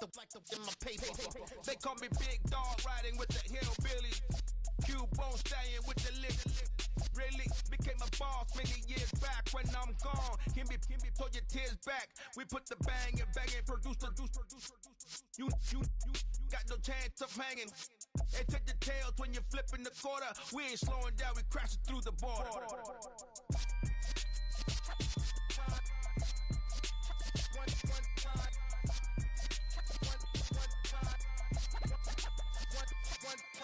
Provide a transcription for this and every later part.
in my paper. They call me Big Dog riding with the hillbillies. Q-Bone stallion with the lick. Really became a boss many years back. When I'm gone, can be pull your tears back. We put the bang and produce. You got no chance of hanging. They take the tails when you're flipping the quarter. We ain't slowing down, we crashing through the border.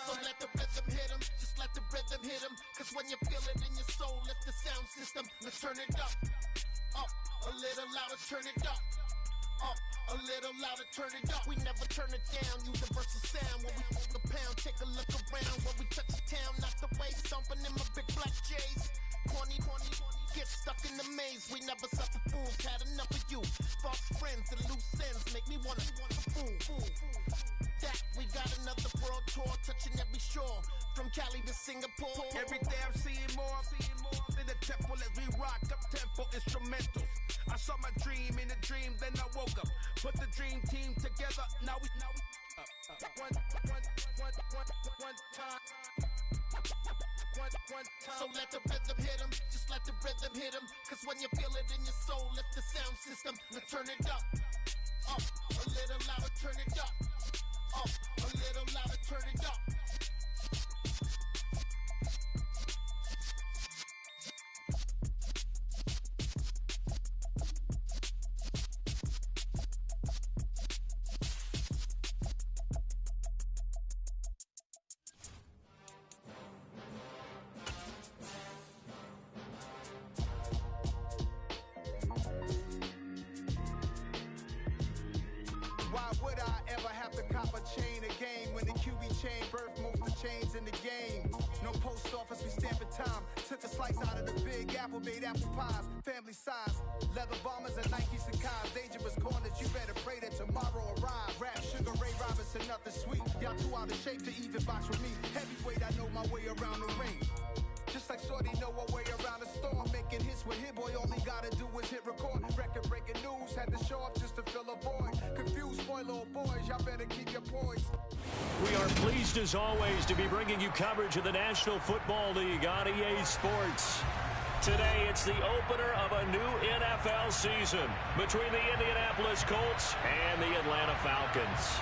So let the rhythm hit him, just let the rhythm hit him. Cause when you feel it in your soul, lift the sound system. Let's turn it up, a little louder, turn it up. A little louder, turn it up. We never turn it down, universal sound. When we hold the pound, take a look around. When we touch the town, knock the way, stomping in my big black J's. Corny, get stuck in the maze. We never suffer fools, had enough of you. False friends and loose ends make me wanna fool. That we got another world tour, touching every shore, from Cali to Singapore. Every day I'm seeing more in the temple as we rock up tempo instrumentals. I saw my dream in a dream, then I woke up. Put the dream team together. Now we one time. So let the rhythm hit him, just let the rhythm hit him. Cause when you feel it in your soul, lift the sound system. Now turn it up, a little louder, turn it up. A little louder, turn it up. Why would I ever have to cop a chain a game when the QB chain birthed most of the chains in the game? No post office, we stamping time. Took a slice out of the big apple, made apple pies, family size. Leather bombers and Nikes and Kais. Dangerous corners, you better pray that tomorrow arrive. Rap, Sugar Ray Robinson, nothing sweet. Y'all too out of shape to even box with me. Heavyweight, I know my way around the ring. Just like Shorty know her way around the storm. Making hits with Hit Boy, all he gotta do is hit record. Record breaking news, had to show up just to fill a void. Confused boy, little boys, y'all better keep your poise. We are pleased as always to be bringing you coverage of the National Football League on EA Sports. Today it's the opener of a new NFL season between the Indianapolis Colts and the Atlanta Falcons.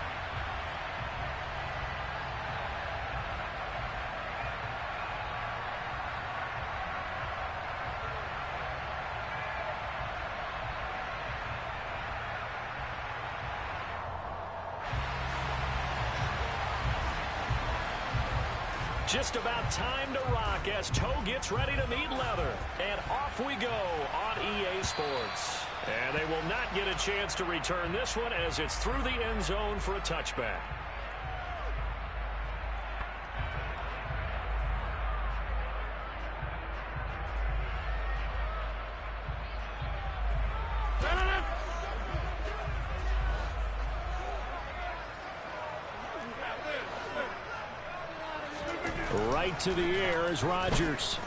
Just about time to rock as Toe gets ready to meet leather. And off we go on EA Sports. And they will not get a chance to return this one as it's through the end zone for a touchback. Right to the air is Rodgers.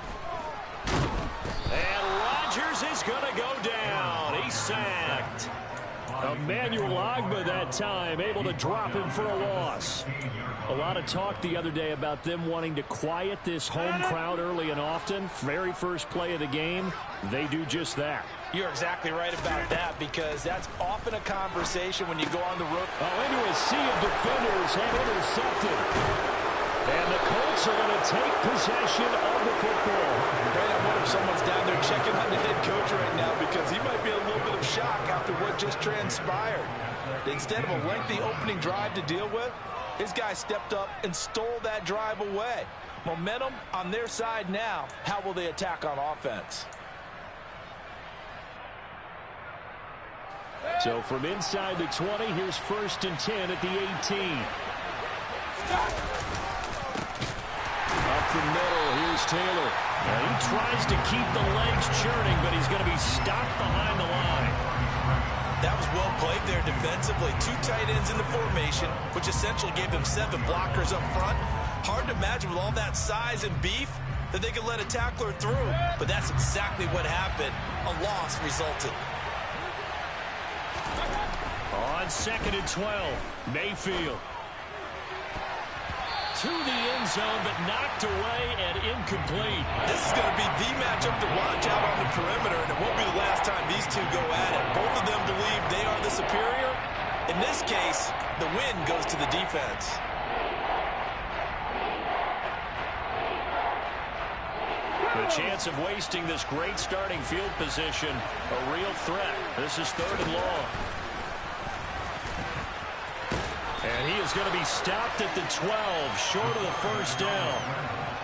And Rodgers is going to go down. He's sacked. Emmanuel Ogbah that time, able to drop him for a loss. A lot of talk the other day about them wanting to quiet this home crowd early and often. Very first play of the game, they do just that. You're exactly right about that, because that's often a conversation when you go on the road. Into a sea of defenders and intercepted. And the Colts are going to take possession of the football. Right, I wonder if someone's down there checking on the head coach right now, because he might be a little bit of shock after what just transpired. Instead of a lengthy opening drive to deal with, his guy stepped up and stole that drive away. Momentum on their side now. How will they attack on offense? So from inside the 20, here's 1st and 10 at the 18. Up the middle, here's Taylor. Now he tries to keep the legs churning, but he's going to be stopped behind the line. That was well played there defensively. 2 tight ends in the formation, which essentially gave them 7 blockers up front. Hard to imagine with all that size and beef that they could let a tackler through. But that's exactly what happened. A loss resulted. On 2nd and 12, Mayfield. To the end zone, but knocked away and incomplete. This is going to be the matchup to watch out on the perimeter, and it won't be the last time these two go at it. Both of them believe they are the superior. In this case, the win goes to the defense. The chance of wasting this great starting field position, a real threat. This is 3rd and long. And he is going to be stopped at the 12, short of the first down.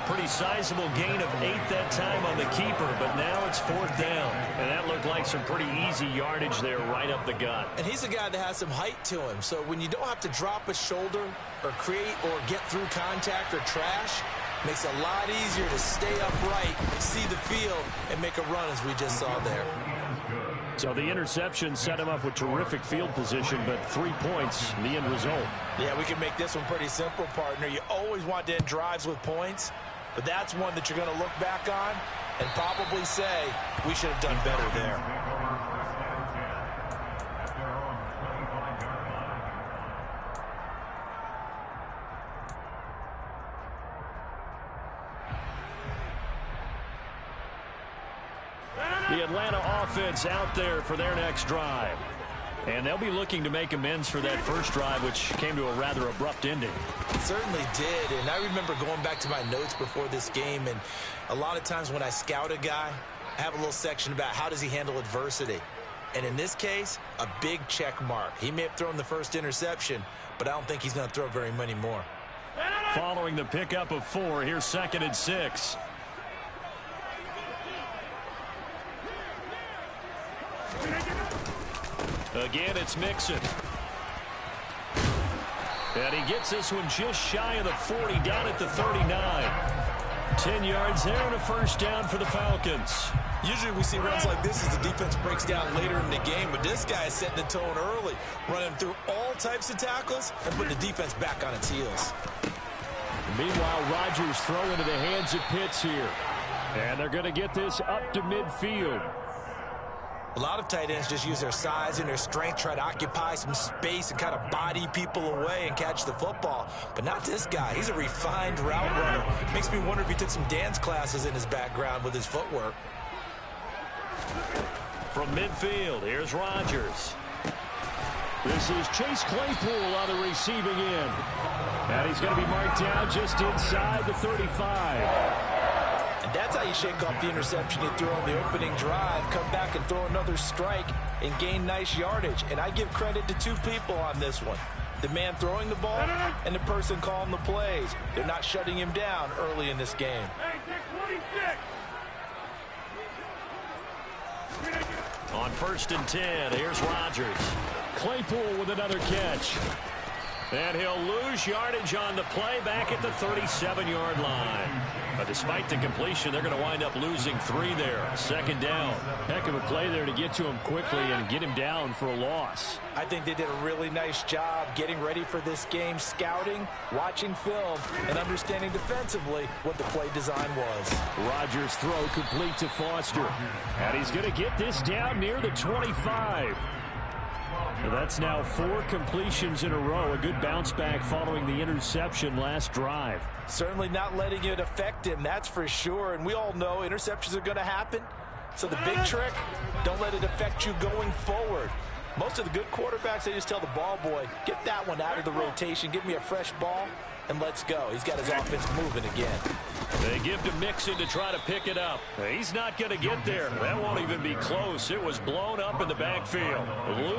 Pretty sizable gain of 8 that time on the keeper, but now it's 4th down. And that looked like some pretty easy yardage there right up the gut. And he's a guy that has some height to him, so when you don't have to drop a shoulder or create or get through contact or trash, makes it a lot easier to stay upright, see the field, and make a run as we just saw there. So the interception set him up with terrific field position, but 3 points, the end result. Yeah, we can make this one pretty simple, partner. You always want to end drives with points, but that's one that you're going to look back on and probably say, we should have done better there. The Atlanta offense out there for their next drive. And they'll be looking to make amends for that first drive, which came to a rather abrupt ending. It certainly did, and I remember going back to my notes before this game, and a lot of times when I scout a guy, I have a little section about how does he handle adversity. And in this case, a big check mark. He may have thrown the first interception, but I don't think he's going to throw very many more. Following the pickup of 4, here's 2nd and 6. Again, it's Mixon. And he gets this one just shy of the 40, down at the 39. 10 yards there and a first down for the Falcons. Usually we see runs like this as the defense breaks down later in the game, but this guy is setting the tone early, running through all types of tackles and putting the defense back on its heels. Meanwhile, Rodgers throw into the hands of Pitts here. And they're going to get this up to midfield. A lot of tight ends just use their size and their strength, try to occupy some space and kind of body people away and catch the football. But not this guy. He's a refined route runner. Makes me wonder if he took some dance classes in his background with his footwork. From midfield, here's Rodgers. This is Chase Claypool on the receiving end. And he's going to be marked down just inside the 35. That's how you shake off the interception he threw on the opening drive, come back and throw another strike and gain nice yardage. And I give credit to 2 people on this one. The man throwing the ball and the person calling the plays. They're not shutting him down early in this game. On 1st and 10, here's Rodgers. Claypool with another catch. And he'll lose yardage on the play back at the 37-yard line. But despite the completion, they're going to wind up losing 3 there. 2nd down. Heck of a play there to get to him quickly and get him down for a loss. I think they did a really nice job getting ready for this game, scouting, watching film, and understanding defensively what the play design was. Rodgers' throw complete to Foster. And he's going to get this down near the 25. That's now 4 completions in a row. A good bounce back following the interception last drive. Certainly not letting it affect him, that's for sure. And we all know interceptions are going to happen. So the big trick, don't let it affect you going forward. Most of the good quarterbacks, they just tell the ball boy, get that one out of the rotation, give me a fresh ball, and let's go. He's got his offense moving again. They give to Mixon to try to pick it up. He's not going to get there. That won't even be close. It was blown up in the backfield.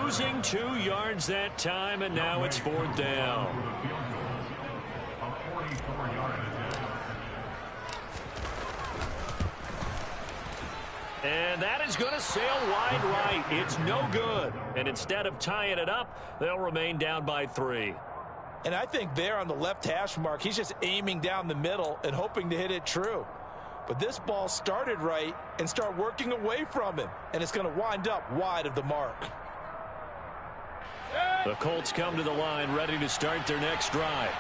Losing 2 yards that time, and now it's 4th down. And that is going to sail wide right. It's no good. And instead of tying it up, they'll remain down by 3. And I think there on the left hash mark, he's just aiming down the middle and hoping to hit it true. But this ball started right and start working away from him. And it's going to wind up wide of the mark. The Colts come to the line ready to start their next drive.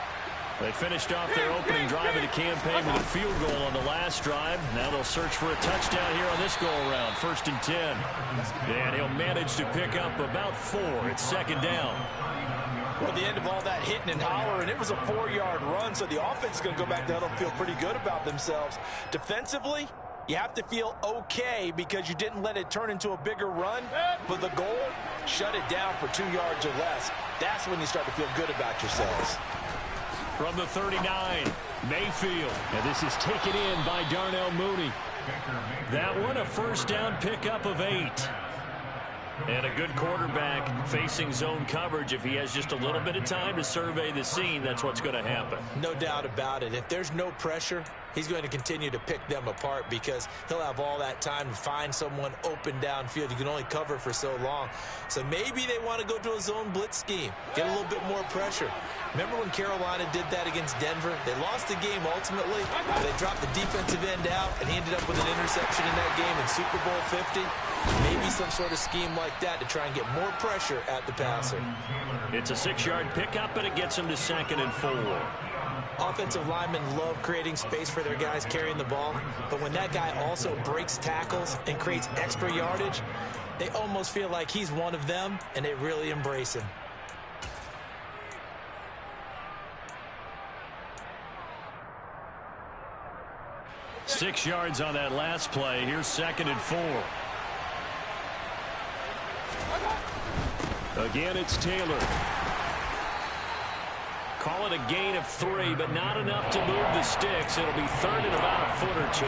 They finished off their opening drive of the campaign with a field goal on the last drive. Now they'll search for a touchdown here on this go-around. 1st and 10. And he'll manage to pick up about 4. It's 2nd down. Well, at the end of all that hitting and hollering, it was a 4-yard run, so the offense is going to go back to huddle and feel pretty good about themselves. Defensively, you have to feel okay because you didn't let it turn into a bigger run, but the goal, shut it down for 2 yards or less. That's when you start to feel good about yourselves. From the 39, Mayfield. And this is taken in by Darnell Mooney. That one, a 1st down pickup of 8. And a good quarterback facing zone coverage. If he has just a little bit of time to survey the scene, that's what's going to happen. No doubt about it. If there's no pressure, he's going to continue to pick them apart because he'll have all that time to find someone open downfield. You can only cover for so long. So maybe they want to go to a zone blitz scheme, get a little bit more pressure. Remember when Carolina did that against Denver? They lost the game ultimately. They dropped the defensive end out, and he ended up with an interception in that game in Super Bowl 50. Maybe some sort of scheme like that to try and get more pressure at the passer. It's a 6-yard pickup, and it gets him to 2nd and 4. Offensive linemen love creating space for their guys carrying the ball, but when that guy also breaks tackles and creates extra yardage, they almost feel like he's one of them, and they really embrace him. Six yards on that last play. Here's 2nd and 4. Again, it's Taylor. Call it a gain of 3, but not enough to move the sticks. It'll be 3rd and about a foot or 2.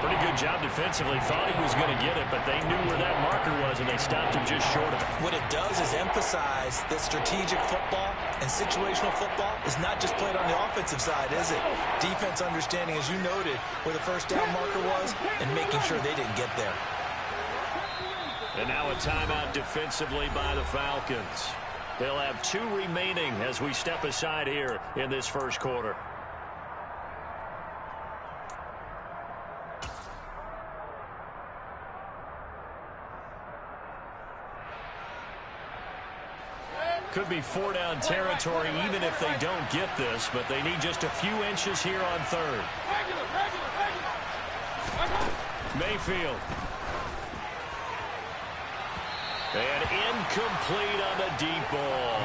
Pretty good job defensively. Thought he was going to get it, but they knew where that marker was, and they stopped him just short of it. What it does is emphasize that strategic football and situational football is not just played on the offensive side, is it? Defense understanding, as you noted, where the 1st down marker was and making sure they didn't get there. And now a timeout defensively by the Falcons. They'll have 2 remaining as we step aside here in this 1st quarter. Could be 4-down territory even if they don't get this, but they need just a few inches here on 3rd. Mayfield. And incomplete on the deep ball.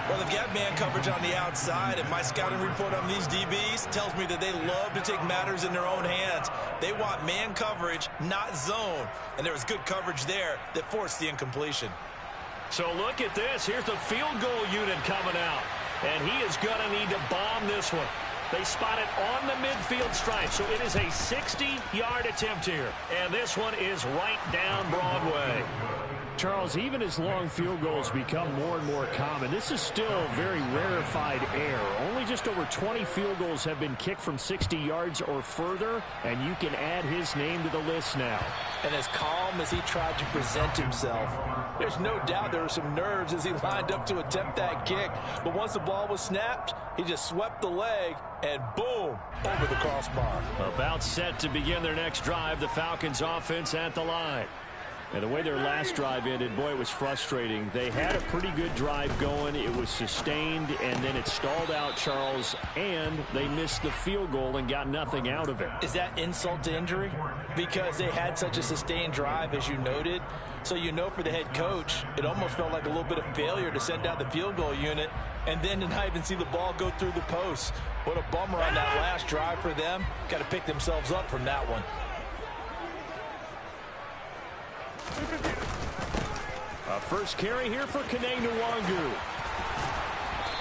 Well, they've got man coverage on the outside, and my scouting report on these DBs tells me that they love to take matters in their own hands. They want man coverage, not zone. And there was good coverage there that forced the incompletion. So look at this. Here's the field goal unit coming out. And he is going to need to bomb this one. They spot it on the midfield stripe, so it is a 60-yard attempt here. And this one is right down Broadway. Charles, even as long field goals become more and more common, this is still very rarefied air. Only just over 20 field goals have been kicked from 60 yards or further, and you can add his name to the list now. And as calm as he tried to present himself, there's no doubt there were some nerves as he lined up to attempt that kick. But once the ball was snapped, he just swept the leg, and boom, over the crossbar. About set to begin their next drive, the Falcons offense at the line. And the way their last drive ended, boy, it was frustrating. They had a pretty good drive going. It was sustained, and then it stalled out, Charles, and they missed the field goal and got nothing out of it. Is that insult to injury? Because they had such a sustained drive, as you noted. So you know for the head coach, it almost felt like a little bit of failure to send out the field goal unit and then to not even see the ball go through the post. What a bummer on that last drive for them. Got to pick themselves up from that one. A first carry here for Kene Nwangu.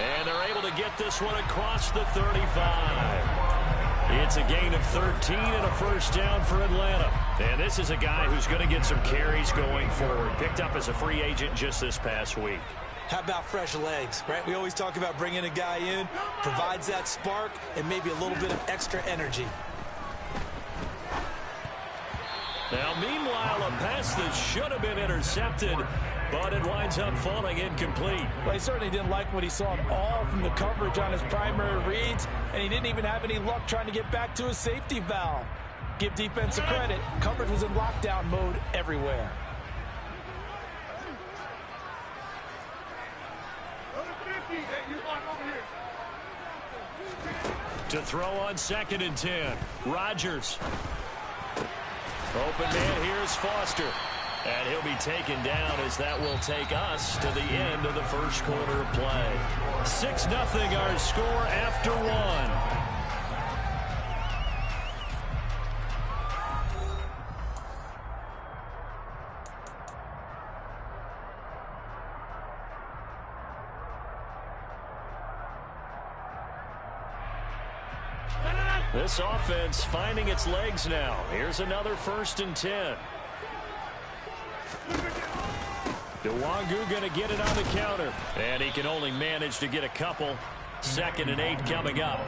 And they're able to get this one across the 35. It's a gain of 13 and a first down for Atlanta. And this is a guy who's going to get some carries going forward. Picked up as a free agent just this past week. How about fresh legs, right? We always talk about bringing a guy in, provides that spark, and maybe a little bit of extra energy. Now, meanwhile, a pass that should have been intercepted, but it winds up falling incomplete. Well, he certainly didn't like what he saw at all from the coverage on his primary reads, and he didn't even have any luck trying to get back to his safety valve. Give defense a credit. Coverage was in lockdown mode everywhere. To throw on 2nd and 10. Rodgers. Open man, here's Foster. And he'll be taken down as that will take us to the end of the first quarter of play. 6-0 our score after one. This offense finding its legs now. Here's another 1st and 10. Nwangu going to get it on the counter. And he can only manage to get a couple. 2nd and 8 coming up.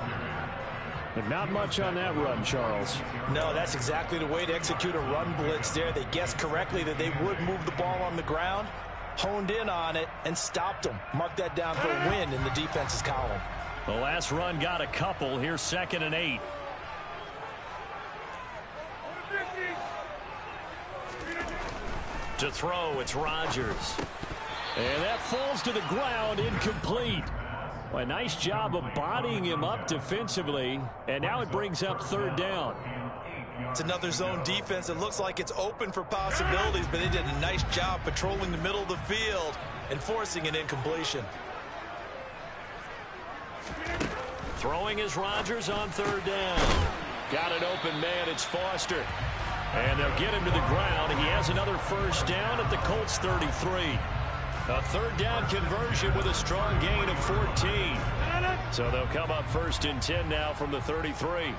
But not much on that run, Charles. No, that's exactly the way to execute a run blitz there. They guessed correctly that they would move the ball on the ground, honed in on it, and stopped them. Mark that down for a win in the defense's column. The last run got a couple. Here's 2nd and 8. To throw, it's Rodgers. And that falls to the ground, incomplete. Well, a nice job of bodying him up defensively, and now it brings up 3rd down. It's another zone defense. It looks like it's open for possibilities, but they did a nice job patrolling the middle of the field and forcing an incompletion. Throwing is Rodgers on 3rd down. Got an open man, it's Foster. And they'll get him to the ground. He has another 1st down at the Colts 33. A 3rd down conversion with a strong gain of 14. So they'll come up 1st and 10 now from the 33.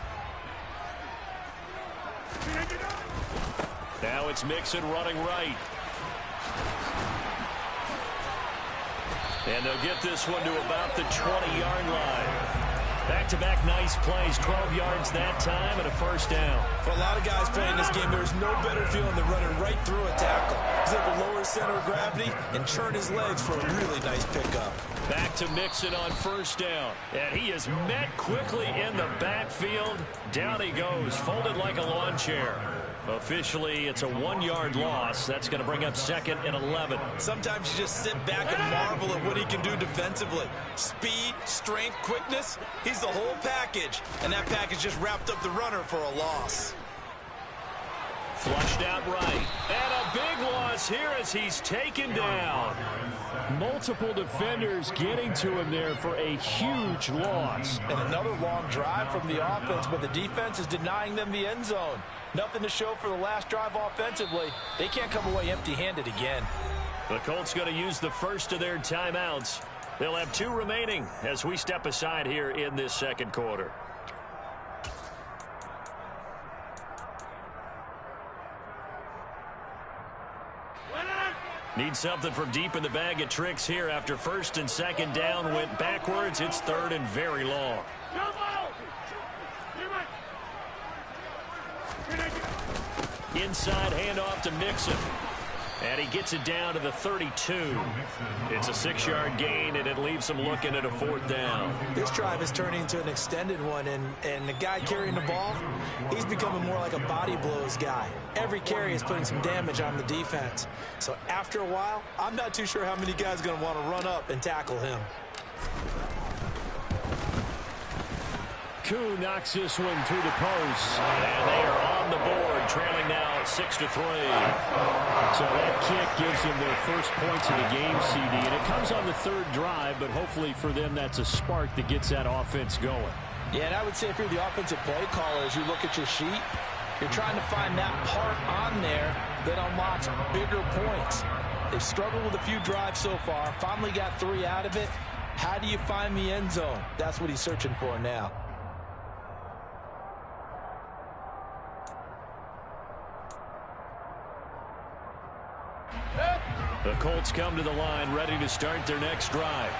Now it's Mixon running right. And they'll get this one to about the 20-yard line. Back-to-back nice plays, 12 yards that time and a 1st down. For a lot of guys playing this game, there's no better feeling than running right through a tackle. He's able to lower his center of gravity and churn his legs for a really nice pickup. Back to Mixon on 1st down. And he is met quickly in the backfield. Down he goes, folded like a lawn chair. Officially, it's a 1-yard loss. That's going to bring up 2nd and 11. Sometimes you just sit back and marvel at what he can do defensively. Speed, strength, quickness, he's the whole package. And that package just wrapped up the runner for a loss. Flushed out right. And a big loss here as he's taken down. Multiple defenders getting to him there for a huge loss. And another long drive from the offense, but the defense is denying them the end zone. Nothing to show for the last drive offensively. They can't come away empty-handed again. The Colts going to use the first of their timeouts. They'll have 2 remaining as we step aside here in this 2nd quarter. Need something from deep in the bag of tricks here after 1st and 2nd down went backwards. It's 3rd and very long. Inside handoff to Mixon. And he gets it down to the 32. It's a 6-yard gain, and it leaves him looking at a 4th down. This drive is turning into an extended one, and the guy carrying the ball, he's becoming more like a body blows guy. Every carry is putting some damage on the defense. So after a while, I'm not too sure how many guys are going to want to run up and tackle him. Koo knocks this one through the post. And they are on the board, trailing now 6-3. So that kick gives them their first points of the game, CD. And it comes on the 3rd drive, but hopefully for them that's a spark that gets that offense going. Yeah, and I would say if you're the offensive play caller, as you look at your sheet, you're trying to find that part on there that unlocks bigger points. They've struggled with a few drives so far, finally got 3 out of it. How do you find the end zone? That's what he's searching for now. The Colts come to the line ready to start their next drive.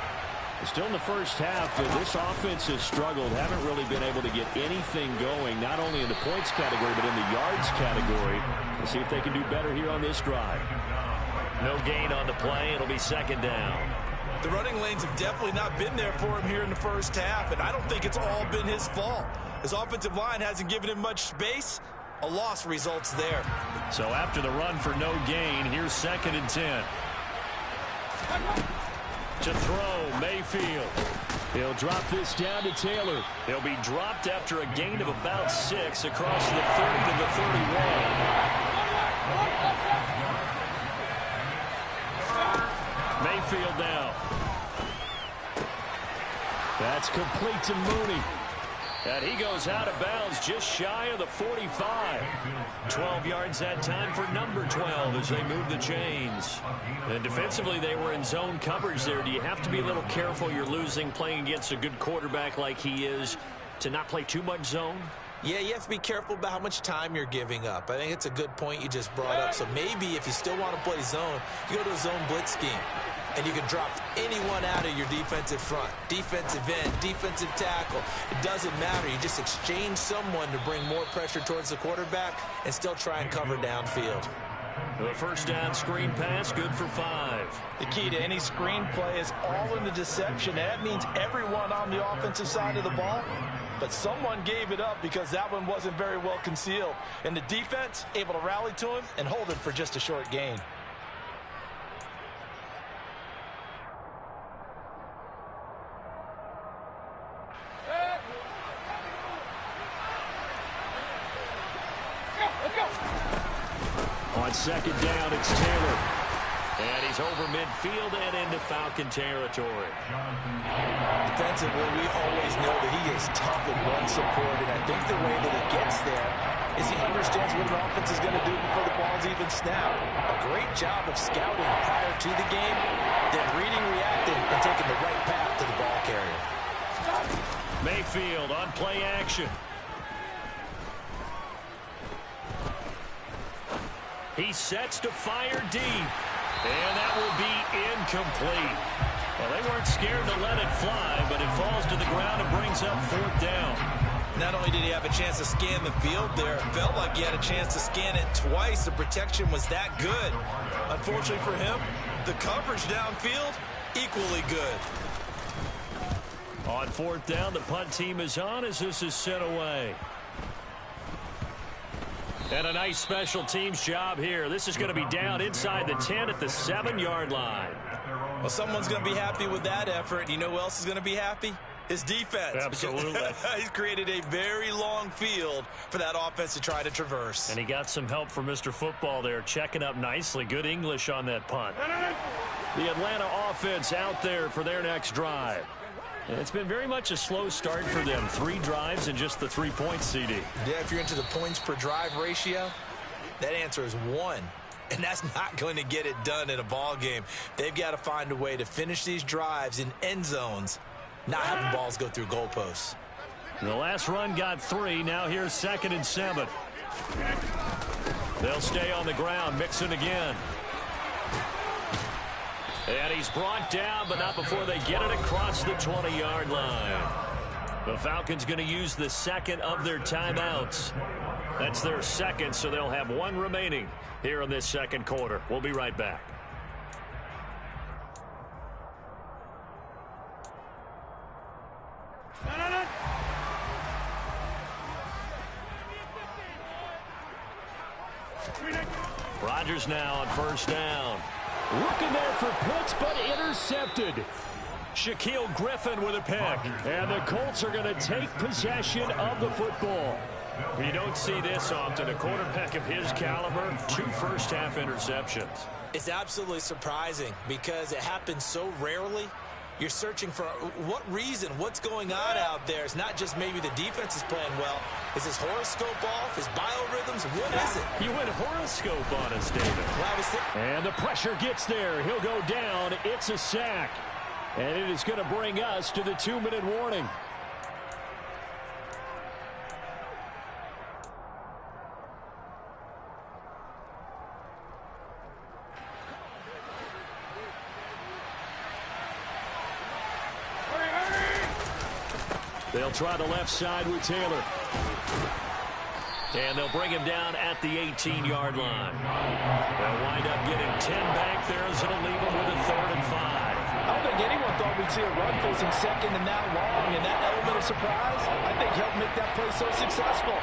Still in the first half, but this offense has struggled. Haven't really been able to get anything going, not only in the points category, but in the yards category. We'll see if they can do better here on this drive. No gain on the play. It'll be 2nd down. The running lanes have definitely not been there for him here in the first half, and I don't think it's all been his fault. His offensive line hasn't given him much space. A loss results there. So after the run for no gain, here's 2nd and 10. To throw, Mayfield. He'll drop this down to Taylor. He'll be dropped after a gain of about 6 across the 30 to the 31. Mayfield now. That's complete to Mooney. And he goes out of bounds just shy of the 45. 12 yards that time for number 12 as they move the chains. And defensively, they were in zone coverage there. Do you have to be a little careful? You're losing playing against a good quarterback like he is to not play too much zone? Yeah, you have to be careful about how much time you're giving up. I think it's a good point you just brought up. So maybe if you still want to play zone, you go to a zone blitz scheme. And you can drop anyone out of your defensive front, defensive end, defensive tackle. It doesn't matter. You just exchange someone to bring more pressure towards the quarterback and still try and cover downfield. The first down screen pass, good for 5. The key to any screen play is all in the deception. That means everyone on the offensive side of the ball. But someone gave it up because that one wasn't very well concealed. And the defense able to rally to him and hold it for just a short gain. On second down, it's Taylor. And he's over midfield and into Falcon territory. Defensively, we always know that he is tough in run support, and I think the way that he gets there is he understands what an offense is going to do before the ball's even snapped. A great job of scouting prior to the game, then reading, reacting, and taking the right path to the ball carrier. Mayfield on play action. He sets to fire deep, and that will be incomplete. Well, they weren't scared to let it fly, but it falls to the ground and brings up 4th down. Not only did he have a chance to scan the field there, it felt like he had a chance to scan it twice. The protection was that good. Unfortunately for him, the coverage downfield, equally good. On 4th down, the punt team is on as this is sent away. And a nice special teams job here. This is going to be down inside the 10 at the 7-yard line. Well, someone's going to be happy with that effort. You know who else is going to be happy? His defense. Absolutely. He's created a very long field for that offense to try to traverse. And he got some help from Mr. Football there, checking up nicely. Good English on that punt. The Atlanta offense out there for their next drive. It's been very much a slow start for them. 3 drives and just the 3 points, CD. Yeah, if you're into the points per drive ratio, that answer is 1. And that's not going to get it done in a ball game. They've got to find a way to finish these drives in end zones, not having balls go through goalposts. The last run got 3. Now here's 2nd and 7. They'll stay on the ground. Mixon again. And he's brought down, but not before they get it across the 20-yard line. The Falcons going to use the 2nd of their timeouts. That's their 2nd, so they'll have 1 remaining here in this 2nd quarter. We'll be right back. Rodgers now on 1st down. Looking there for Pitts, but intercepted. Shaquille Griffin with a pick. And the Colts are going to take possession of the football. You don't see this often. A quarterback of his caliber, 2 first-half interceptions. It's absolutely surprising because it happens so rarely. You're searching for what reason, what's going on out there. It's not just maybe the defense is playing well. Is his horoscope off? His biorhythms? What is it? You went horoscope on us, David. And the pressure gets there. He'll go down. It's a sack. And it is going to bring us to the 2-minute warning. They'll try the left side with Taylor. And they'll bring him down at the 18-yard line. They'll wind up getting 10 back there as it'll leave them with a 3rd and 5. I don't think anyone thought we'd see a run facing 2nd and that long, and that element of surprise, I think, helped make that play so successful.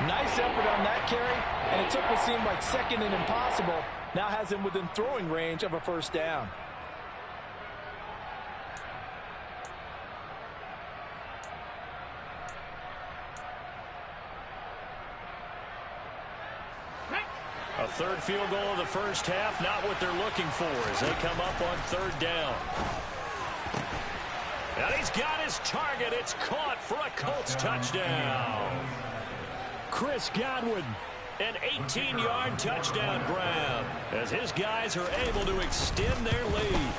Nice effort on that carry, and it took what seemed like 2nd and impossible. Now has him within throwing range of a 1st down. third field goal of the first half, not what they're looking for as they come up on third down. And he's got his target. It's caught for a Colts touchdown. Chris Godwin. An 18-yard touchdown grab as his guys are able to extend their lead.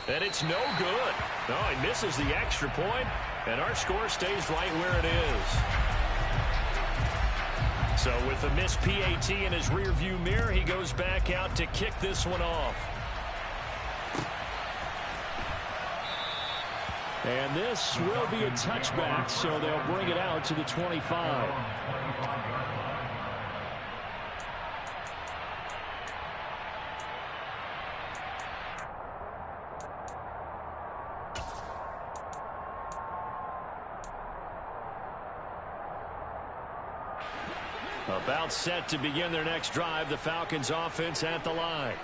And it's no good. No, he misses the extra point, and our score stays right where it is. So with a missed PAT in his rearview mirror, he goes back out to kick this one off. And this will be a touchback, so they'll bring it out to the 25. About set to begin their next drive, the Falcons offense at the line.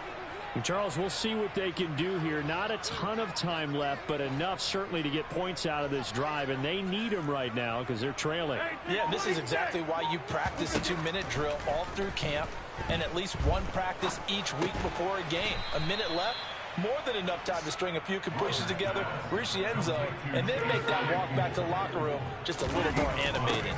And Charles, we'll see what they can do here. Not a ton of time left, but enough certainly to get points out of this drive, and they need them right now because they're trailing. Yeah, this is exactly why you practice a 2-minute drill all through camp and at least one practice each week before a game. A minute left, more than enough time to string a few completions together, reach the end zone, and then make that walk back to the locker room just a little more animated.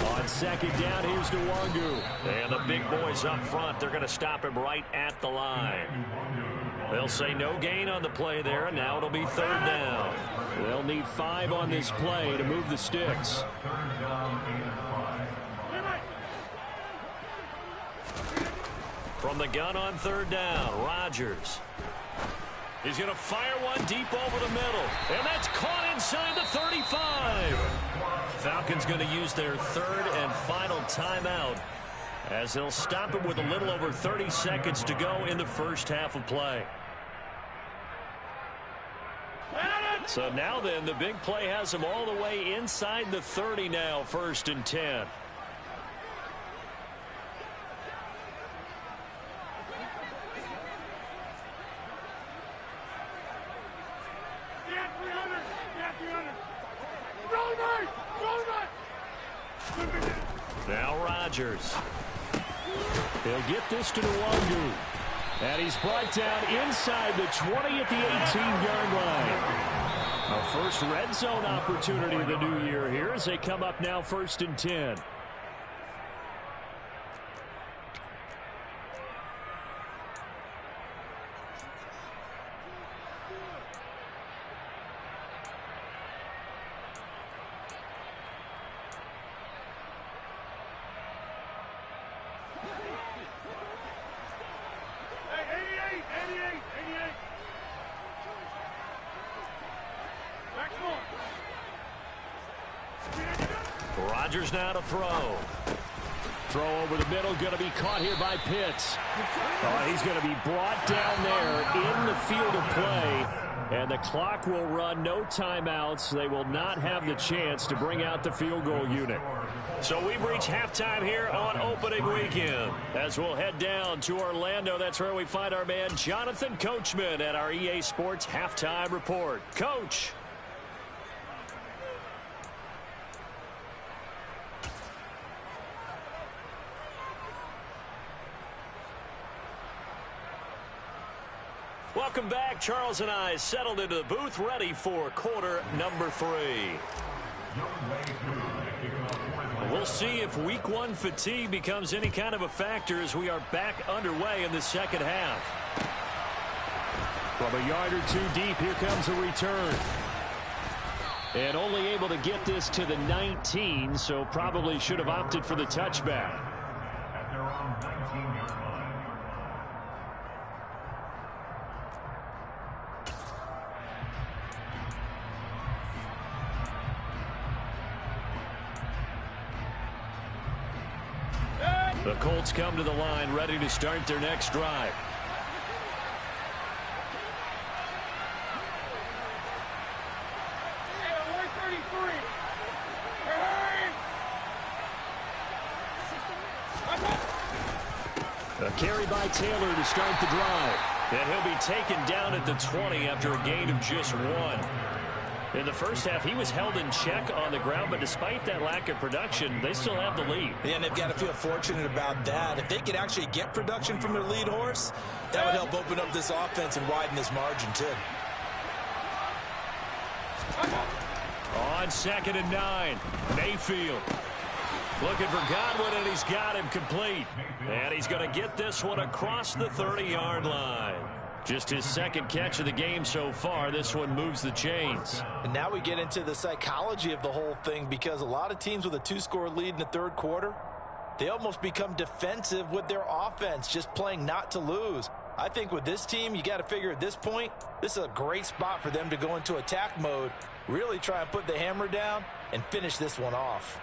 On second down, here's Nwangu. And the big boys up front, they're going to stop him right at the line. They'll say no gain on the play there, and now it'll be third down. They'll need 5 on this play to move the sticks. From the gun on third down, Rodgers. He's going to fire one deep over the middle. And that's caught inside the 35. Falcons going to use their third and final timeout as they'll stop it with a little over 30 seconds to go in the first half of play. So now then, the big play has them all the way inside the 30 now, 1st and 10. Now Rodgers. He'll get this to Nwangu. And he's brought down inside the 20 at the 18-yard line. Our first red zone opportunity of the new year here as they come up now 1st and 10. Rodgers now to throw. Throw over the middle, going to be caught here by Pitts. He's going to be brought down there in the field of play, and the clock will run. No timeouts. They will not have the chance to bring out the field goal unit. So we've reached halftime here on opening weekend. As we'll head down to Orlando, that's where we find our man Jonathan Coachman at our EA Sports Halftime Report. Coach. Welcome back. Charles and I settled into the booth, ready for quarter number 3. We'll see if week 1 fatigue becomes any kind of a factor as we are back underway in the second half. From a yard or 2 deep, here comes a return. And only able to get this to the 19, so probably should have opted for the touchback. The Colts come to the line, ready to start their next drive. A carry by Taylor to start the drive. And he'll be taken down at the 20 after a gain of just 1. In the first half, he was held in check on the ground, but despite that lack of production, they still have the lead. Yeah, and they've got to feel fortunate about that. If they could actually get production from their lead horse, that would help open up this offense and widen this margin, too. On 2nd and 9, Mayfield. Looking for Godwin, and he's got him complete. And he's going to get this one across the 30-yard line. Just his second catch of the game so far. This one moves the chains. And now we get into the psychology of the whole thing, because a lot of teams with a 2-score lead in the third quarter, they almost become defensive with their offense, just playing not to lose. I think with this team, you got to figure at this point, this is a great spot for them to go into attack mode, really try and put the hammer down and finish this one off.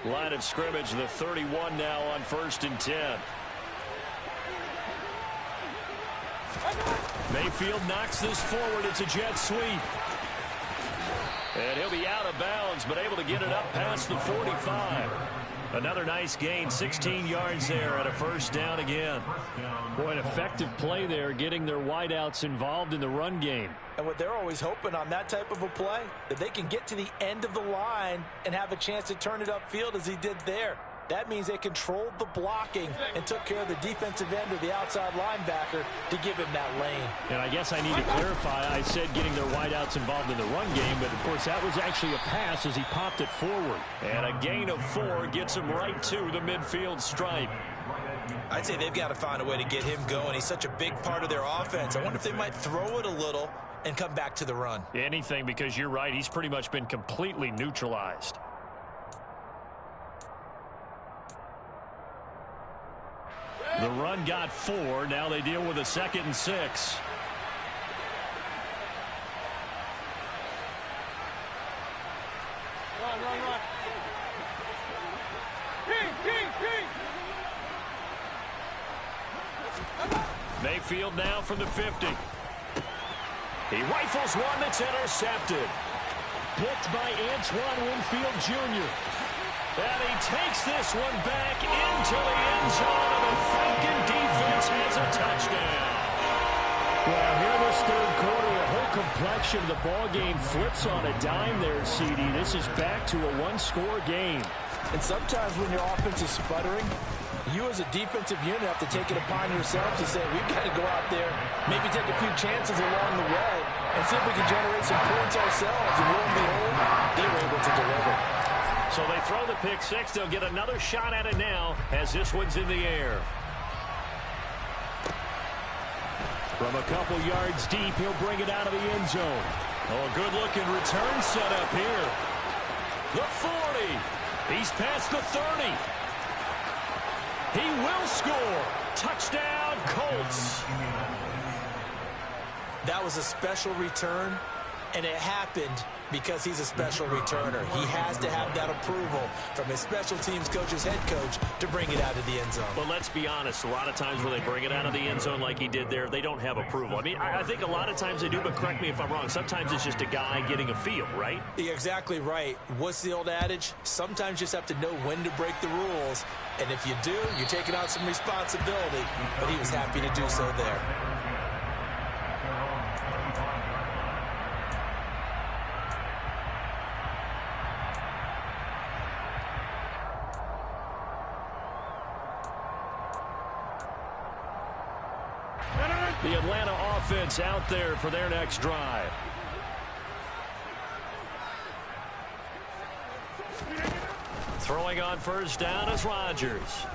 Line of scrimmage, the 31 now on 1st and 10. Mayfield knocks this forward. It's a jet sweep. And he'll be out of bounds, but able to get it up past the 45. Another nice gain, 16 yards there at a first down again. Boy, an effective play there, getting their wideouts involved in the run game. And what they're always hoping on that type of a play, that they can get to the end of the line and have a chance to turn it upfield as he did there. That means they controlled the blocking and took care of the defensive end or the outside linebacker to give him that lane. And I guess I need to clarify, I said getting their wideouts involved in the run game, but of course that was actually a pass as he popped it forward. And a gain of 4 gets him right to the midfield stripe. I'd say they've got to find a way to get him going. He's such a big part of their offense. I wonder if they might throw it a little and come back to the run. Anything, because you're right, he's pretty much been completely neutralized. The run got 4. Now they deal with a 2nd and 6. Run. Mayfield now from the 50. He rifles one that's intercepted. Picked by Antoine Winfield Jr. And he takes this one back into the end zone, and the Falcon defense has a touchdown. Well, here this third quarter, the whole complexion of the ball game flips on a dime there, CD. This is back to a 1-score game. And sometimes when your offense is sputtering, you as a defensive unit have to take it upon yourselves to say, we've got to go out there, maybe take a few chances along the way, and see if we can generate some points ourselves. And lo and behold, they were able to deliver. So they throw the pick 6. They'll get another shot at it now as this one's in the air. From a couple yards deep, he'll bring it out of the end zone. Oh, a good-looking return set up here. The 40. He's past the 30. He will score. Touchdown, Colts. That was a special return, and it happened because he's a special returner. He has to have that approval from his special teams coach's head coach to bring it out of the end zone. But let's be honest, a lot of times when they bring it out of the end zone like he did there, they don't have approval. I mean, I think a lot of times they do, but correct me if I'm wrong. Sometimes it's just a guy getting a feel, right? You're exactly right. What's the old adage? Sometimes you just have to know when to break the rules. And if you do, you're taking out some responsibility. But he was happy to do so there. The Atlanta offense out there for their next drive. Throwing on first down is Rodgers.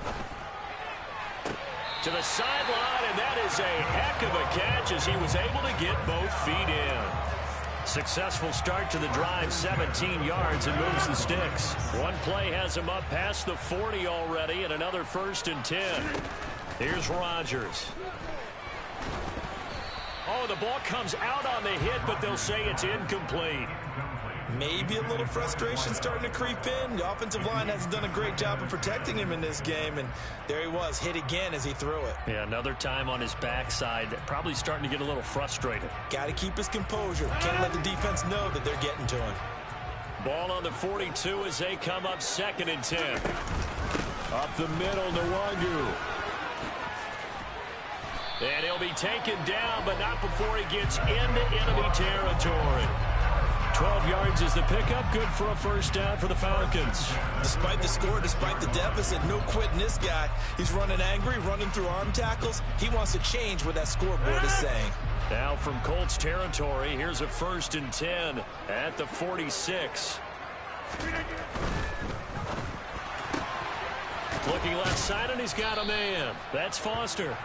To the sideline, and that is a heck of a catch as he was able to get both feet in. Successful start to the drive, 17 yards, and moves the sticks. One play has him up past the 40 already, and another 1st and 10. Here's Rodgers. Oh, the ball comes out on the hit, but they'll say it's incomplete. Maybe a little frustration starting to creep in. The offensive line hasn't done a great job of protecting him in this game, and there he was, hit again as he threw it. Yeah, another time on his backside, probably starting to get a little frustrated. Got to keep his composure. Can't let the defense know that they're getting to him. Ball on the 42 as they come up 2nd and 10. Up the middle, Nwangu. And he'll be taken down, but not before he gets into enemy territory. 12 yards is the pickup. Good for a first down for the Falcons. Despite the score, despite the deficit, no quitting this guy. He's running angry, running through arm tackles. He wants to change what that scoreboard is saying. Now from Colts territory, here's a 1st and 10 at the 46. Looking left side, and he's got a man. That's Foster.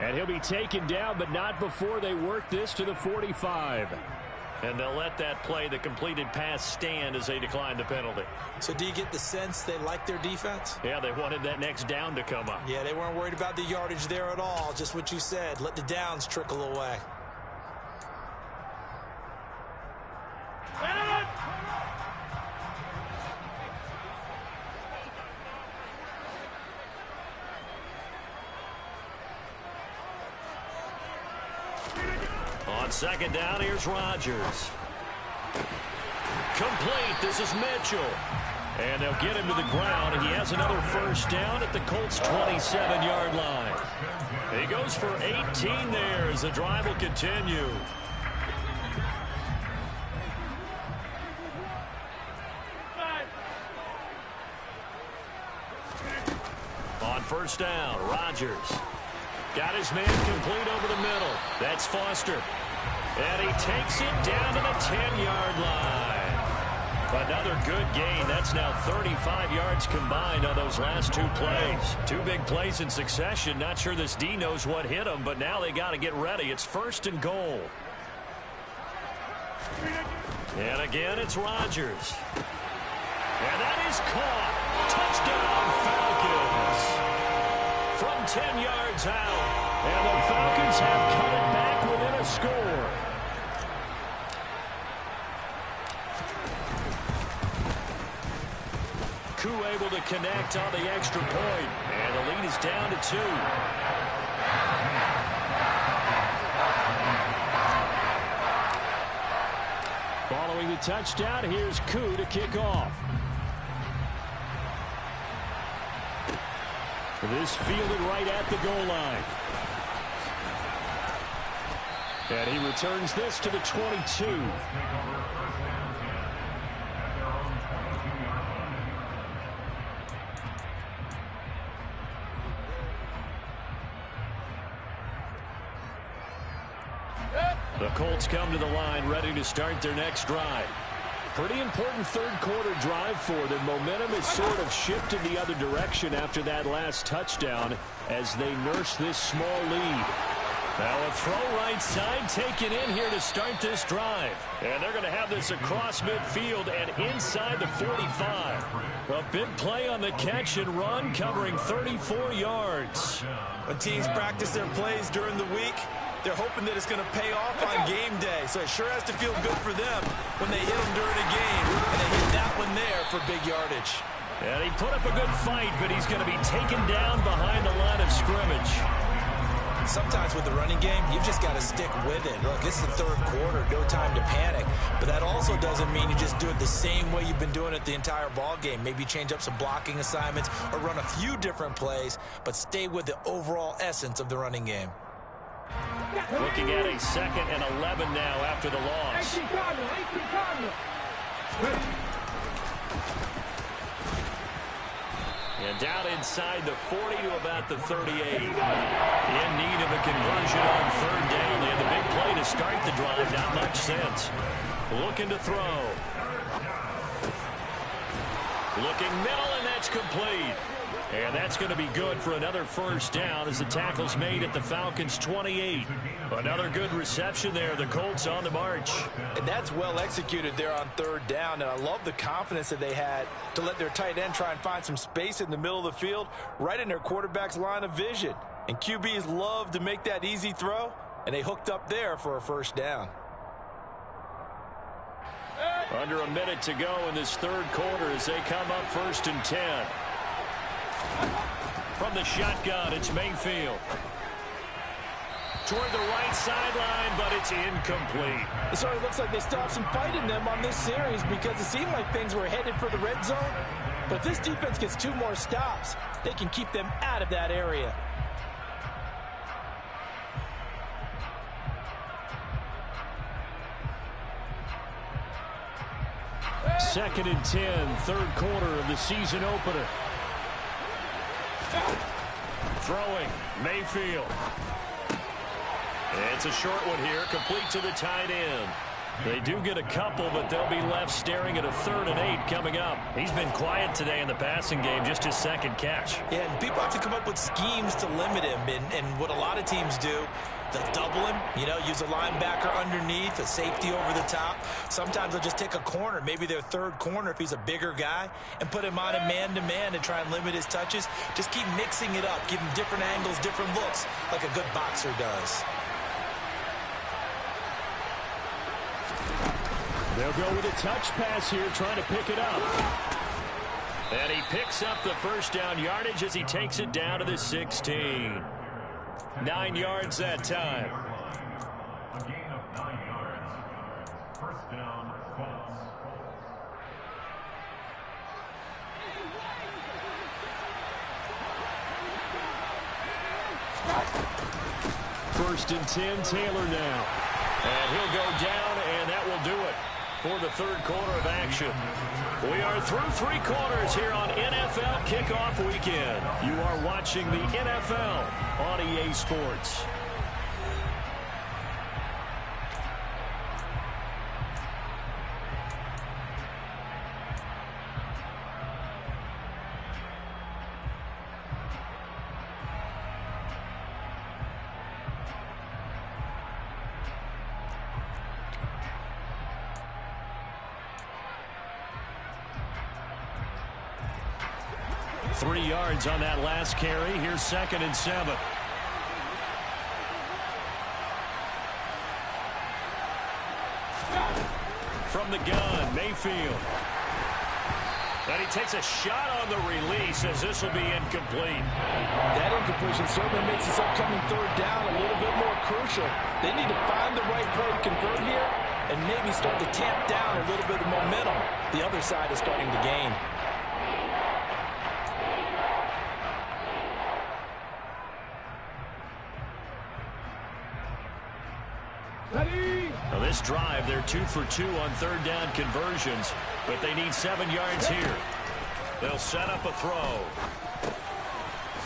And he'll be taken down, but not before they work this to the 45. And they'll let that play, the completed pass, stand as they decline the penalty. So do you get the sense they like their defense? Yeah, they wanted that next down to come up. Yeah, they weren't worried about the yardage there at all. Just what you said. Let the downs trickle away. On 2nd down, here's Rodgers. Complete. This is Mitchell. And they'll get him to the ground, and he has another 1st down at the Colts' 27-yard line. He goes for 18 there as the drive will continue. On 1st down, Rodgers. Got his man complete over the middle. That's Foster. And he takes it down to the 10-yard line. Another good gain. That's now 35 yards combined on those last 2 plays. 2 big plays in succession. Not sure this D knows what hit him, but now they got to get ready. It's 1st and goal. And again, it's Rodgers. And that is caught. Touchdown, Falcons. From 10 yards out. And the Falcons have cut it back within a score. Koo able to connect on the extra point. And the lead is down to 2. Following the touchdown, here's Koo to kick off. This fielded right at the goal line. And he returns this to the 22. The Colts come to the line ready to start their next drive. Pretty important 3rd quarter drive for them. Momentum has sort of shifted the other direction after that last touchdown as they nurse this small lead. Now a throw right side taken in here to start this drive. And they're going to have this across midfield and inside the 45. A big play on the catch and run covering 34 yards. When teams practice their plays during the week, they're hoping that it's going to pay off on game day. So it sure has to feel good for them when they hit them during a game. And they hit that one there for big yardage. And he put up a good fight, but he's going to be taken down behind the line of scrimmage. Sometimes with the running game, you've just got to stick with it. Look, this is the 3rd quarter, no time to panic. But that also doesn't mean you just do it the same way you've been doing it the entire ball game. Maybe change up some blocking assignments or run a few different plays, but stay with the overall essence of the running game. Looking at a 2nd and 11 now after the loss. And down inside the 40 to about the 38. In need of a conversion on 3rd down. They had the big play to start the drive. Not much sense. Looking to throw. Looking middle, and that's complete. And that's going to be good for another 1st down as the tackle's made at the Falcons' 28. Another good reception there. The Colts on the march. And that's well executed there on 3rd down. And I love the confidence that they had to let their tight end try and find some space in the middle of the field, right in their quarterback's line of vision. And QBs love to make that easy throw, and they hooked up there for a 1st down. Under a minute to go in this 3rd quarter as they come up 1st and 10. From the shotgun, it's Mayfield. Toward the right sideline, but it's incomplete. It sort of looks like they still have some fight in them on this series because it seemed like things were headed for the red zone. But if this defense gets 2 more stops, they can keep them out of that area. 2nd and 10, third quarter of the season opener. Throwing, Mayfield. It's a short one here, complete to the tight end. They do get a couple, but they'll be left staring at a 3rd and 8 coming up. He's been quiet today in the passing game, just his 2nd catch. Yeah, and people have to come up with schemes to limit him, and what a lot of teams do, they'll double him, use a linebacker underneath, a safety over the top. Sometimes they'll just take a corner, maybe their 3rd corner if he's a bigger guy, and put him on a man-to-man and try and limit his touches. Just keep mixing it up, give him different angles, different looks, like a good boxer does. They'll go with a touch pass here, trying to pick it up. And he picks up the first down yardage as he takes it down to the 16. 9 yards that time. A gain of 9 yards. First down, Colts. First and 10, Taylor now. And he'll go down, and that will do it for the 3rd quarter of action. We are through 3 quarters here on NFL Kickoff Weekend. You are watching the NFL on EA Sports. Three yards on that last carry. Here's 2nd and 7. From the gun, Mayfield. And he takes a shot on the release as this will be incomplete. That incompletion certainly makes this upcoming 3rd down a little bit more crucial. They need to find the right play to convert here and maybe start to tamp down a little bit of momentum. The other side is starting to gain. Now this drive, they're 2 for 2 on 3rd down conversions, but they need 7 yards here. They'll set up a throw.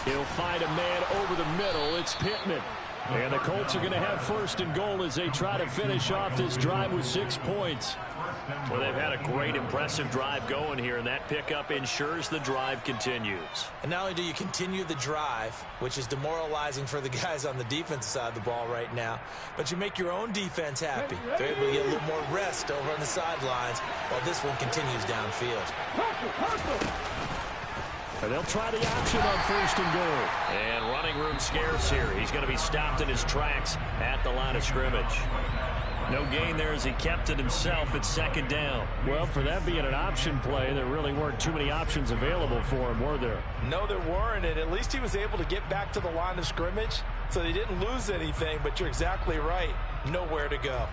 He'll find a man over the middle. It's Pittman. And the Colts are going to have 1st and goal as they try to finish off this drive with 6 points. Well, they've had a great, impressive drive going here, and that pickup ensures the drive continues. And not only do you continue the drive, which is demoralizing for the guys on the defensive side of the ball right now, but you make your own defense happy. They're able to get a little more rest over on the sidelines while this one continues downfield. And they'll try the option on 1st and goal. And running room scarce here. He's going to be stopped in his tracks at the line of scrimmage. No gain there as he kept it himself. It's 2nd down. Well, for that being an option play, there really weren't too many options available for him, were there? No, there weren't, and at least he was able to get back to the line of scrimmage, so they didn't lose anything, but you're exactly right. Nowhere to go.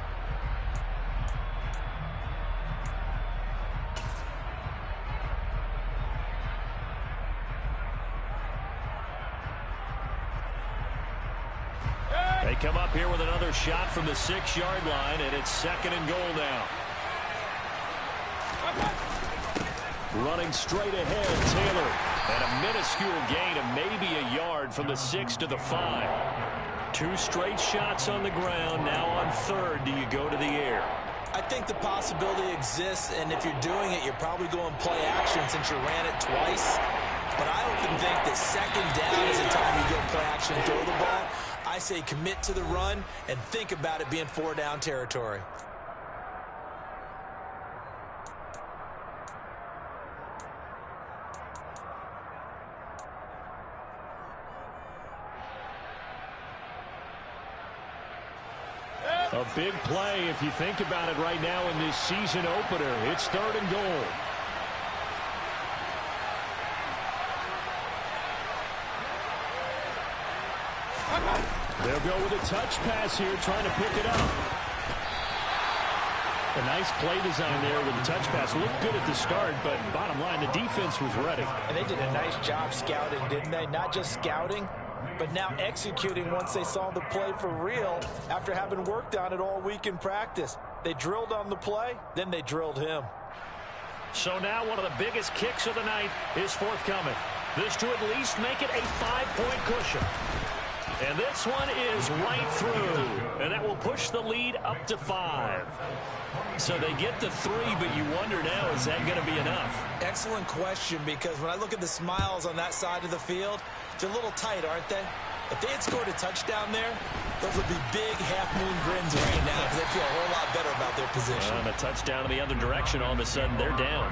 They come up here with another shot from the 6-yard line, and it's 2nd and goal now. Running straight ahead, Taylor. And a minuscule gain of maybe a yard from the 6 to the 5. 2 straight shots on the ground. Now on 3rd, do you go to the air? I think the possibility exists, and if you're doing it, you're probably going play action since you ran it twice. But I often think that 2nd down is the time you go play action and throw the ball. I say commit to the run and think about it being 4-down territory. A big play if you think about it right now in this season opener. It's 3rd and goal. They'll go with a touch pass here, trying to pick it up. A nice play design there with the touch pass. Looked good at the start, but bottom line, the defense was ready. And they did a nice job scouting, didn't they? Not just scouting, but now executing once they saw the play for real after having worked on it all week in practice. They drilled on the play, then they drilled him. So now one of the biggest kicks of the night is forthcoming. This to at least make it a 5-point cushion. And this one is right through. And that will push the lead up to 5. So they get the 3, but you wonder now, is that going to be enough? Excellent question, because when I look at the smiles on that side of the field, they're a little tight, aren't they? If they had scored a touchdown there, those would be big half-moon grins right now because they feel a whole lot better about their position. And a touchdown in the other direction, all of a sudden they're down.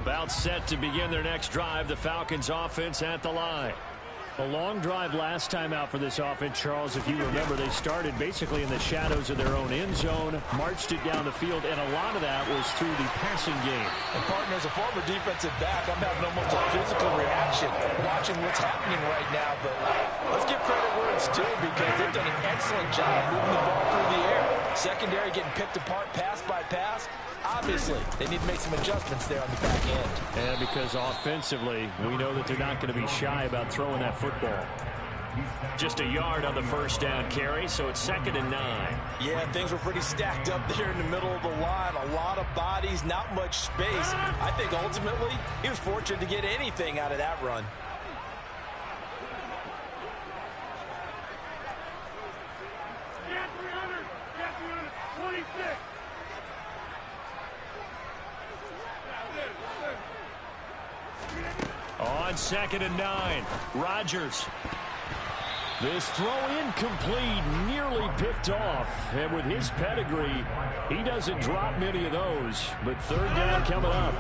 About set to begin their next drive, the Falcons offense at the line. A long drive last time out for this offense, Charles. If you remember, they started basically in the shadows of their own end zone, marched it down the field, and a lot of that was through the passing game. And partner, as a former defensive back, I'm having almost a physical reaction watching what's happening right now. But let's give credit where it's due, because they've done an excellent job moving the ball through the air. Secondary getting picked apart pass by pass. Obviously, they need to make some adjustments there on the back end. And because offensively, we know that they're not going to be shy about throwing that football. Just a yard on the first down carry, so it's 2nd and 9. Yeah, things were pretty stacked up there in the middle of the line. A lot of bodies, not much space. I think ultimately, he was fortunate to get anything out of that run. On 2nd and 9, Rodgers. This throw incomplete, nearly picked off. And with his pedigree, he doesn't drop many of those. But 3rd down coming up.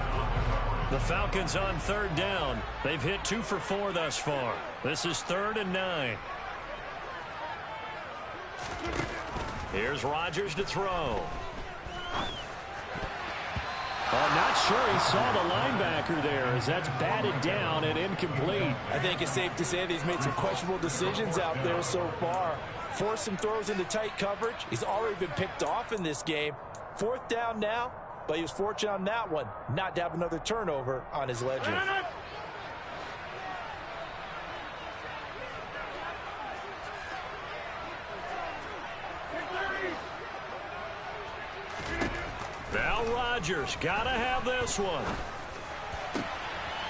The Falcons on 3rd down. They've hit 2 for 4 thus far. This is 3rd and 9. Here's Rodgers to throw. I'm not sure he saw the linebacker there, as that's batted down and incomplete. I think it's safe to say that he's made some questionable decisions out there so far. Forced some throws into tight coverage. He's already been picked off in this game. 4th down now, but he was fortunate on that one not to have another turnover on his ledger. Now Rodgers got to have this one.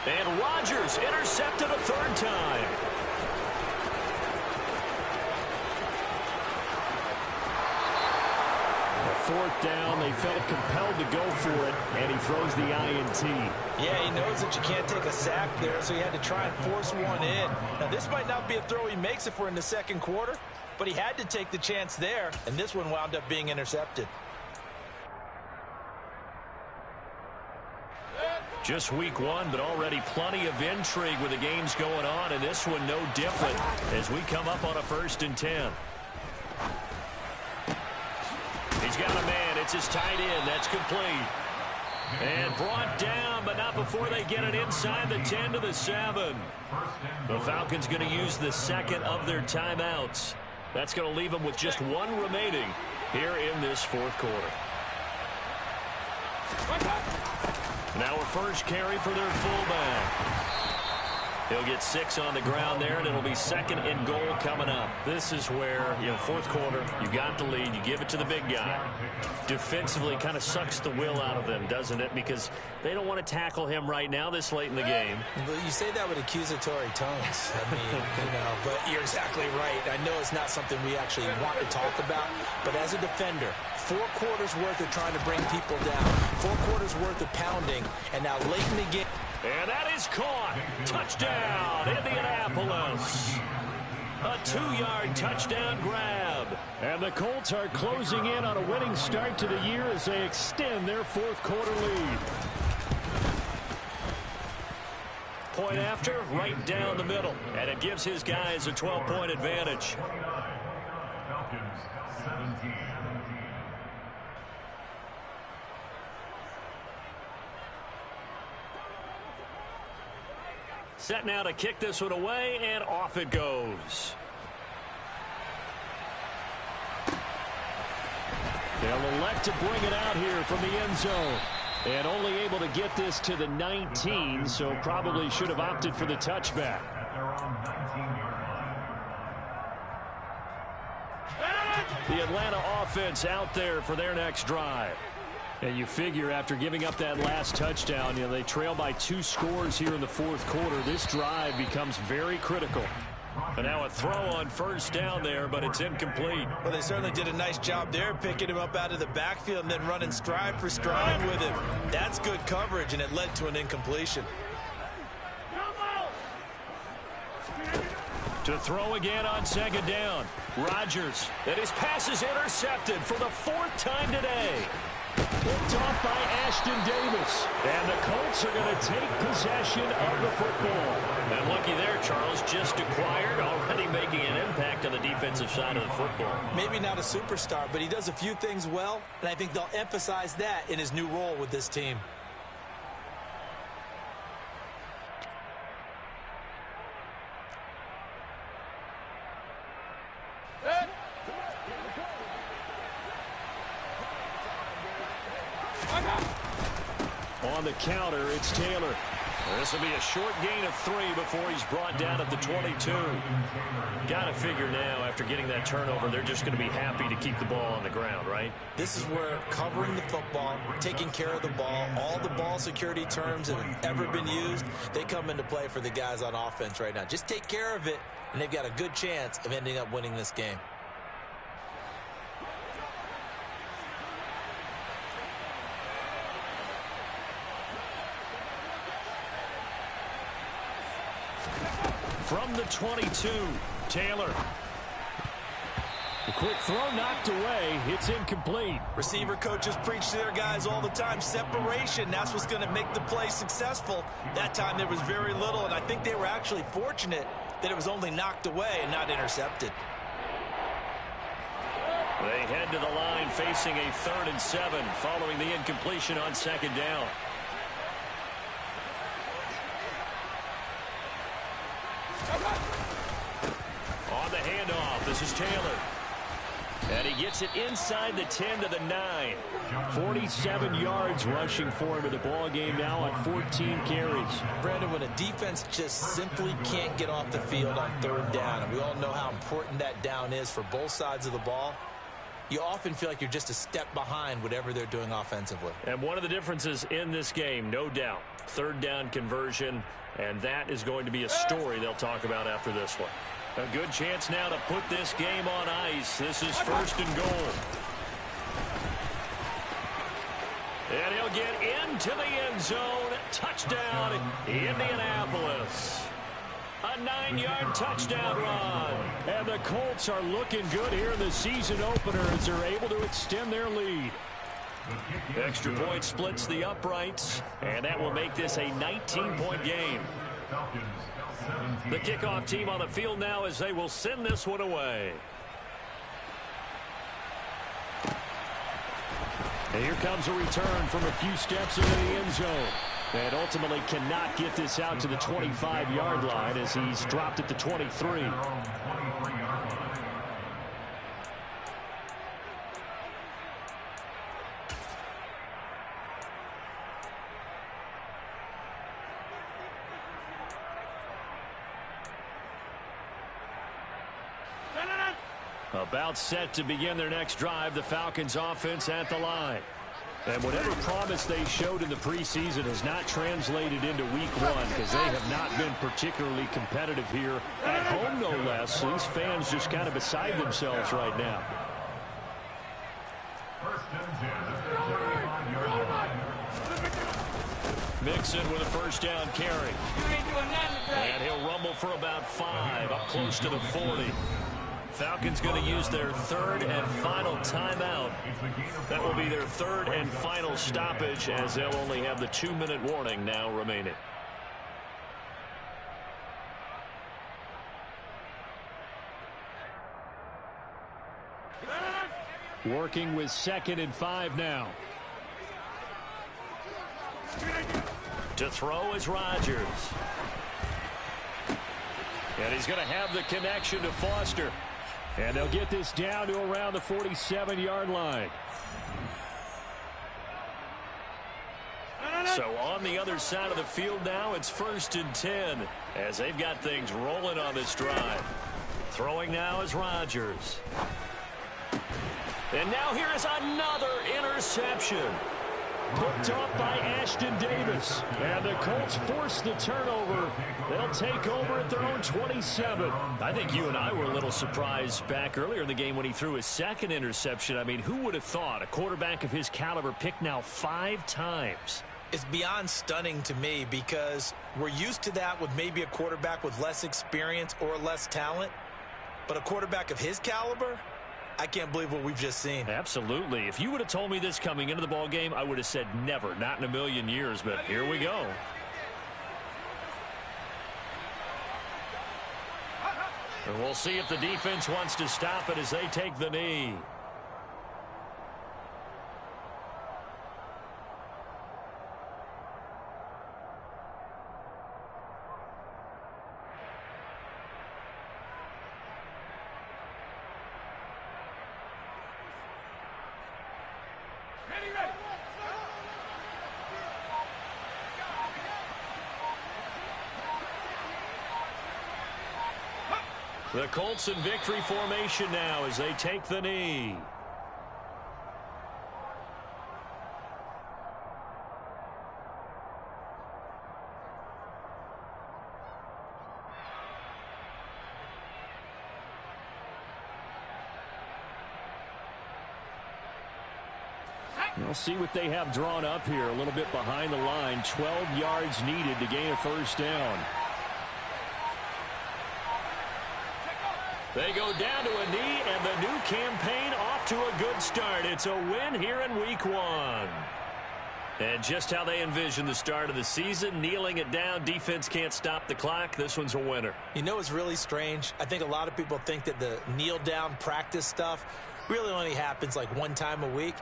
And Rodgers intercepted a 3rd time. The 4th down, they felt compelled to go for it, and he throws the INT. Yeah, he knows that you can't take a sack there, so he had to try and force one in. Now, this might not be a throw he makes if we're in the 2nd quarter, but he had to take the chance there, and this one wound up being intercepted. Just week 1, but already plenty of intrigue with the games going on, and this one no different as we come up on a 1st and 10. He's got a man. It's his tight end. That's complete. And brought down, but not before they get it inside the 10 to the 7. The Falcons going to use the 2nd of their timeouts. That's going to leave them with just 1 remaining here in this 4th quarter. Now a first carry for their fullback. He'll get 6 on the ground there, and it'll be 2nd and goal coming up. This is where, 4th quarter, you got the lead, you give it to the big guy. Defensively kind of sucks the will out of them, doesn't it? Because they don't want to tackle him right now this late in the game. But you say that with accusatory tones. I mean, but you're exactly right. I know it's not something we actually want to talk about, but as a defender, 4 quarters worth of trying to bring people down, 4 quarters worth of pounding, and now late in the game. And that is caught. Touchdown, Indianapolis. A 2-yard touchdown grab. And the Colts are closing in on a winning start to the year as they extend their 4th quarter lead. Point after, right down the middle. And it gives his guys a 12-point advantage. Falcons 17. Set now to kick this one away, and off it goes. They'll elect to bring it out here from the end zone. And only able to get this to the 19, so probably should have opted for the touchback. At their own 19-yard line. The Atlanta offense out there for their next drive. And you figure after giving up that last touchdown, they trail by 2 scores here in the fourth quarter. This drive becomes very critical. And now a throw on first down there, but it's incomplete. Well, they certainly did a nice job there, picking him up out of the backfield and then running stride for stride with him. That's good coverage, and it led to an incompletion. To throw again on second down. Rodgers. And his pass is intercepted for the 4th time today. Picked off by Ashton Davis. And the Colts are going to take possession of the football. And looky there, Charles, just acquired, already making an impact on the defensive side of the football. Maybe not a superstar, but he does a few things well, and I think they'll emphasize that in his new role with this team. On the counter, it's Taylor. This will be a short gain of 3 before he's brought down at the 22. Got to figure now, after getting that turnover, they're just going to be happy to keep the ball on the ground, right? This is where covering the football, taking care of the ball, all the ball security terms that have ever been used, they come into play for the guys on offense right now. Just take care of it, and they've got a good chance of ending up winning this game. From the 22, Taylor. The quick throw knocked away. It's incomplete. Receiver coaches preach to their guys all the time. Separation, that's what's going to make the play successful. That time there was very little, and I think they were actually fortunate that it was only knocked away and not intercepted. They head to the line facing a 3rd and 7 following the incompletion on second down. On the handoff, this is Taylor. And he gets it inside the 10 to the 9. 47 yards rushing for him in the ball game now on 14 carries. Brandon, when a defense just simply can't get off the field on 3rd down, and we all know how important that down is for both sides of the ball, you often feel like you're just a step behind whatever they're doing offensively. And one of the differences in this game, no doubt, 3rd down conversion, and that is going to be a story they'll talk about after this one. A good chance now to put this game on ice. This is 1st and goal. And he'll get into the end zone. Touchdown, Indianapolis. A 9-yard touchdown run. And the Colts are looking good here in the season opener as they're able to extend their lead. Extra point splits the uprights, and that will make this a 19-point game. The kickoff team on the field now as they will send this one away. And here comes a return from a few steps into the end zone. And ultimately cannot get this out to the 25-yard line as he's dropped at the 23. About set to begin their next drive, the Falcons offense at the line. And whatever promise they showed in the preseason has not translated into week 1 because they have not been particularly competitive here at home, no less. These fans just kind of beside themselves right now. Mixon with a first down carry. And he'll rumble for about 5, up close to the 40. Falcons going to use their 3rd and final timeout. That will be their 3rd and final stoppage as they'll only have the 2-minute warning now remaining. Working with 2nd and 5 now. To throw is Rodgers. And he's going to have the connection to Foster. And they'll get this down to around the 47-yard line. So on the other side of the field now, it's 1st and 10 as they've got things rolling on this drive. Throwing now is Rodgers. And now here is another interception. Picked off by Ashton Davis. And the Colts force the turnover. They'll take over at their own 27. I think you and I were a little surprised back earlier in the game when he threw his second interception. I mean, who would have thought a quarterback of his caliber picked now 5 times? It's beyond stunning to me because we're used to that with maybe a quarterback with less experience or less talent. But a quarterback of his caliber, I can't believe what we've just seen. Absolutely. If you would have told me this coming into the ball game, I would have said never, not in a million years. But here we go. And we'll see if the defense wants to stop it as they take the knee. The Colts in victory formation now as they take the knee. We'll see what they have drawn up here. A little bit behind the line. 12 yards needed to gain a first down. They go down to a knee, and the new campaign off to a good start. It's a win here in week 1. And just how they envision the start of the season, kneeling it down, defense can't stop the clock. This one's a winner. You know what's really strange? I think a lot of people think that the kneel-down practice stuff really only happens like one time a week.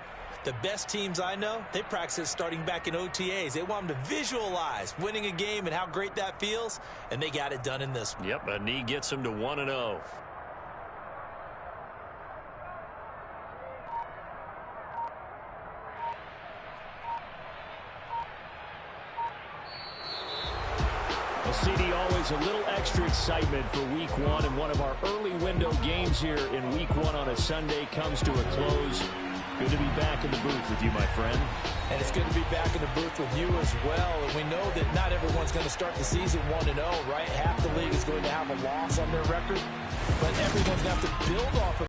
The best teams I know, they practice it starting back in OTAs. They want them to visualize winning a game and how great that feels, and they got it done in this one. Yep, a knee gets them to 1-0. Well, CD, always a little extra excitement for week 1, and one of our early window games here in week 1 on a Sunday comes to a close. Good to be back in the booth with you, my friend. And it's good to be back in the booth with you as well. And we know that not everyone's going to start the season 1-0, right? Half the league is going to have a loss on their record. But everyone's going to have to build off of